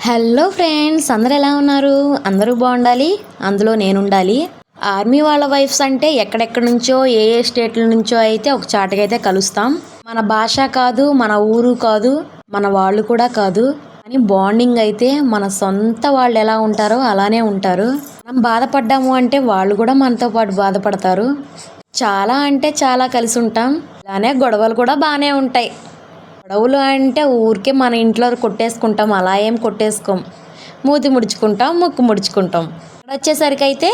Hello friends, అందరూ ఎలా ఉన్నారు? అందరూ బాగుండాలి, అందులో నేను ఉండాలి. ఆర్మీ వాళ్ళ వైఫ్స్ అంటే ఎక్కడెక్కడి నుంచో ఏ స్టేట్ల నుంచో అయితే ఒక చాటకైతే కలుస్తాం. మన భాష కాదు, మన ఊరు కాదు, మన వాళ్ళు కూడా కాదు, కానీ బాండింగ్ అయితే మన సొంత వాళ్ళు ఎలా ఉంటారో అలానే ఉంటారు. మనం బాధపడ్డాము అంటే వాళ్ళు కూడా మనతో పాటు బాధపడతారు. చాలా అంటే చాలా కలిసి ఉంటాం. అలానే గొడవలు కూడా బాగానే ఉంటాయి. గొడవలు అంటే ఊరికే మన ఇంట్లో కొట్టేసుకుంటాం, అలా ఏం కొట్టేసుకోం. మూతి ముడుచుకుంటాం, ముక్కు ముడుచుకుంటాం. ఇక్కడ వచ్చేసరికి అయితే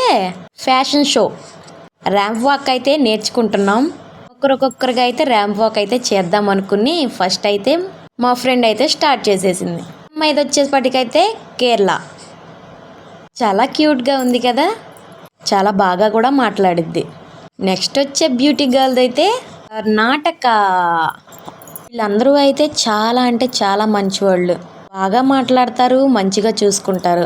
ఫ్యాషన్ షో, ర్యాంప్ వాక్ అయితే నేర్చుకుంటున్నాం. ఒక్కొక్కరికి అయితే ర్యాంప్ వాక్ అయితే చేద్దాం అనుకుని ఫస్ట్ అయితే మా ఫ్రెండ్ అయితే స్టార్ట్ చేసేసింది. అమ్మాయిది వచ్చేసప్పటికైతే కేరళ. చాలా క్యూట్గా ఉంది కదా, చాలా బాగా కూడా మాట్లాడిద్ది. నెక్స్ట్ వచ్చే బ్యూటీ గర్ల్ అయితే కర్ణాటక. వీళ్ళందరూ అయితే చాలా అంటే చాలా మంచివాళ్ళు, బాగా మాట్లాడతారు, మంచిగా చూసుకుంటారు.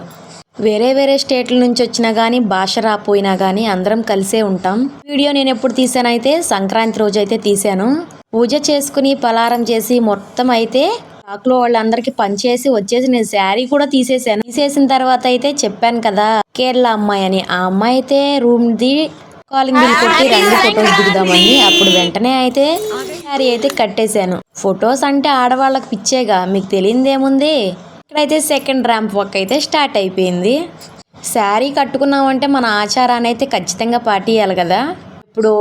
వేరే వేరే స్టేట్ల నుంచి వచ్చినా కానీ భాష రాపోయినా కానీ అందరం కలిసే ఉంటాం. వీడియో నేను ఎప్పుడు తీసానైతే సంక్రాంతి రోజు అయితే తీసాను. పూజ చేసుకుని పలారం చేసి మొత్తం అయితే స్టాక్లో వాళ్ళందరికీ పనిచేసి వచ్చేసి నేను శారీ కూడా తీసేసిన తర్వాత అయితే చెప్పాను కదా కేరళ అమ్మాయి అని. ఆ అమ్మాయి అయితే రూమ్ది కాలింగ్ బిల్ కొట్టి 2 ఫొటోస్ దిగుదామని అప్పుడు వెంటనే అయితే శారీ అయితే కట్టేశాను. ఫొటోస్ అంటే ఆడవాళ్ళకి పిచ్చేగా, మీకు తెలియదేముంది. ఇక్కడైతే సెకండ్ ర్యాంప్ వాక్ అయితే స్టార్ట్ అయిపోయింది. శారీ కట్టుకున్నామంటే మన ఆచారాన్ని అయితే ఖచ్చితంగా పాటియాలి కదా. ఎప్పుడో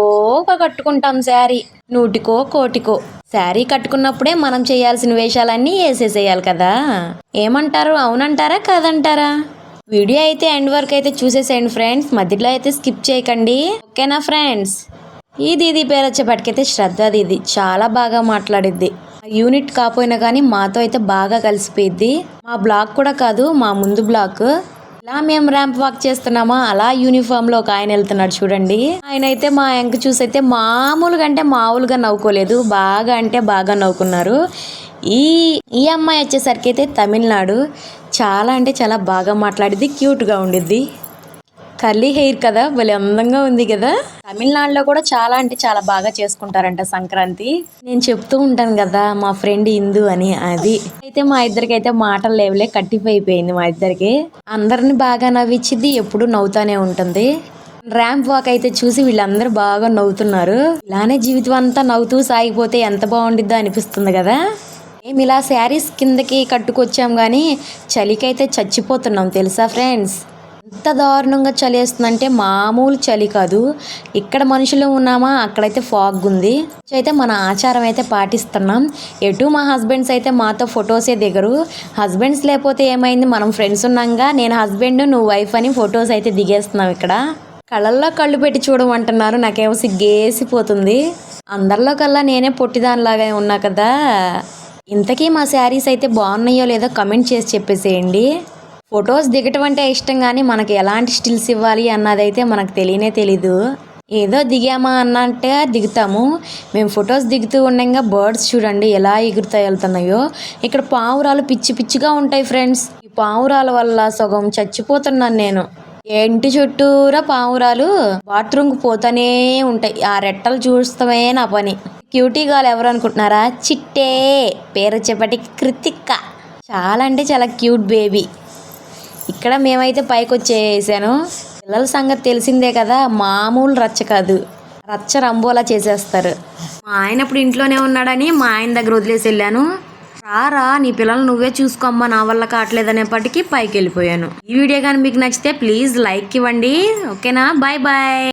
కట్టుకుంటాం శారీ, నూటికో కోటికో. శారీ కట్టుకున్నప్పుడే మనం చేయాల్సిన వేషాలన్నీ వేసేసేయాలి కదా. ఏమంటారు, అవునంటారా కాదంటారా? వీడియో అయితే ఎండ్ వరకు అయితే చూసేసేయండి ఫ్రెండ్స్, మధ్యలో అయితే స్కిప్ చేయకండి, ఓకేనా ఫ్రెండ్స్? ఈ దీది పేరు వచ్చేపటికైతే శ్రద్ధ దీది. చాలా బాగా మాట్లాడిద్ది. యూనిట్ కాపోయినా కానీ మాతో అయితే బాగా కలిసిపోయిద్ది. మా బ్లాక్ కూడా కాదు, మా ముందు బ్లాక్. ఇలా మేము ర్యాంప్ వాక్ చేస్తున్నామా, అలా యూనిఫామ్లో ఒక ఆయన వెళ్తున్నాడు చూడండి. ఆయన అయితే మా ఎంక చూసి అయితే మామూలుగా నవ్వుకోలేదు, బాగా అంటే బాగా నవ్వుకున్నారు. ఈ అమ్మాయి వచ్చేసరికి అయితే తమిళనాడు. చాలా అంటే చాలా బాగా మాట్లాడిద్ది, క్యూట్గా ఉండిద్ది. కర్లీ హెయిర్ కదా, భలే అందంగా ఉంది కదా. తమిళనాడులో కూడా చాలా అంటే చాలా బాగా చేసుకుంటారంట సంక్రాంతి. నేను చెప్తూ ఉంటాను కదా మా ఫ్రెండ్ ఇందు అని, అది అయితే మా ఇద్దరికి అయితే మాటలు లేవలే, కట్టిపోయిపోయింది మా ఇద్దరికి. అందరిని బాగా నవ్వించిద్ది, ఎప్పుడు నవ్వుతానే ఉంటుంది. ర్యాంప్ వాక్ అయితే చూసి వీళ్ళందరూ బాగా నవ్వుతున్నారు. ఇలానే జీవితం అంతా నవ్వుతూ సాగిపోతే ఎంత బాగుండిద్దో అనిపిస్తుంది కదా. మేము ఇలా శారీస్ కిందకి కట్టుకొచ్చాం కానీ చలికైతే చచ్చిపోతున్నాం తెలుసా ఫ్రెండ్స్. ఎంత దారుణంగా చలి వేస్తుందంటే మామూలు చలి కాదు. ఇక్కడ మనుషులు ఉన్నామా, అక్కడైతే ఫాగ్ ఉంది. అయితే మన ఆచారం అయితే పాటిస్తున్నాం. ఎటు మా హస్బెండ్స్ అయితే మాతో ఫొటోసే దిగరు. హస్బెండ్స్ లేకపోతే ఏమైంది, మనం ఫ్రెండ్స్ ఉన్నాంగా, నేను హస్బెండ్ నువ్వు వైఫ్ అని ఫొటోస్ అయితే దిగేస్తున్నాం. ఇక్కడ కళ్ళల్లో కళ్ళు పెట్టి చూడమంటున్నారు, నాకేమో సిగ్గేసిపోతుంది. అందరిలో కల్లా నేనే పొట్టిదానిలాగా ఉన్నా కదా. ఇంతకీ మా శారీస్ అయితే బాగున్నాయో లేదో కమెంట్ చేసి చెప్పేసేయండి. ఫొటోస్ దిగటం అంటే ఇష్టం కానీ మనకి ఎలాంటి స్టిల్స్ ఇవ్వాలి అన్నదైతే మనకు తెలీదు. ఏదో దిగామా అన్నట్టుగా దిగుతాము. మేము ఫొటోస్ దిగుతూ ఉండగా బర్డ్స్ చూడండి ఎలా ఎగురుతా వెళ్తున్నాయో. ఇక్కడ పావురాలు పిచ్చిగా ఉంటాయి ఫ్రెండ్స్. ఈ పావురాల వల్ల సగం చచ్చిపోతున్నాను నేను. ఇంటి చుట్టూరా పావురాలు బాత్రూమ్కి పోతానే ఉంటాయి. ఆ రెట్టలు చూస్తామే నా పని. క్యూటీ గర్ల్ ఎవరు అనుకుంటున్నారా? చిట్టే, పేరు వచ్చేపటికి కృతిక. చాలా అంటే చాలా క్యూట్ బేబీ. ఇక్కడ మేమైతే పైకి వచ్చేసాను. పిల్లల సంగతి తెలిసిందే కదా, మామూలు రచ్చ కాదు, రచ్చ రంబోలా చేసేస్తారు. మా ఆయన ఇప్పుడు ఇంట్లోనే ఉన్నాడని మా ఆయన దగ్గర వదిలేసి వెళ్ళాను. రారా నీ పిల్లలు నువ్వే చూసుకోమ్మా, నా వల్ల కావట్లేదనేపటికి పైకి వెళ్ళిపోయాను. ఈ వీడియో కానీ మీకు నచ్చితే ప్లీజ్ లైక్ ఇవ్వండి, ఓకేనా? Bye bye.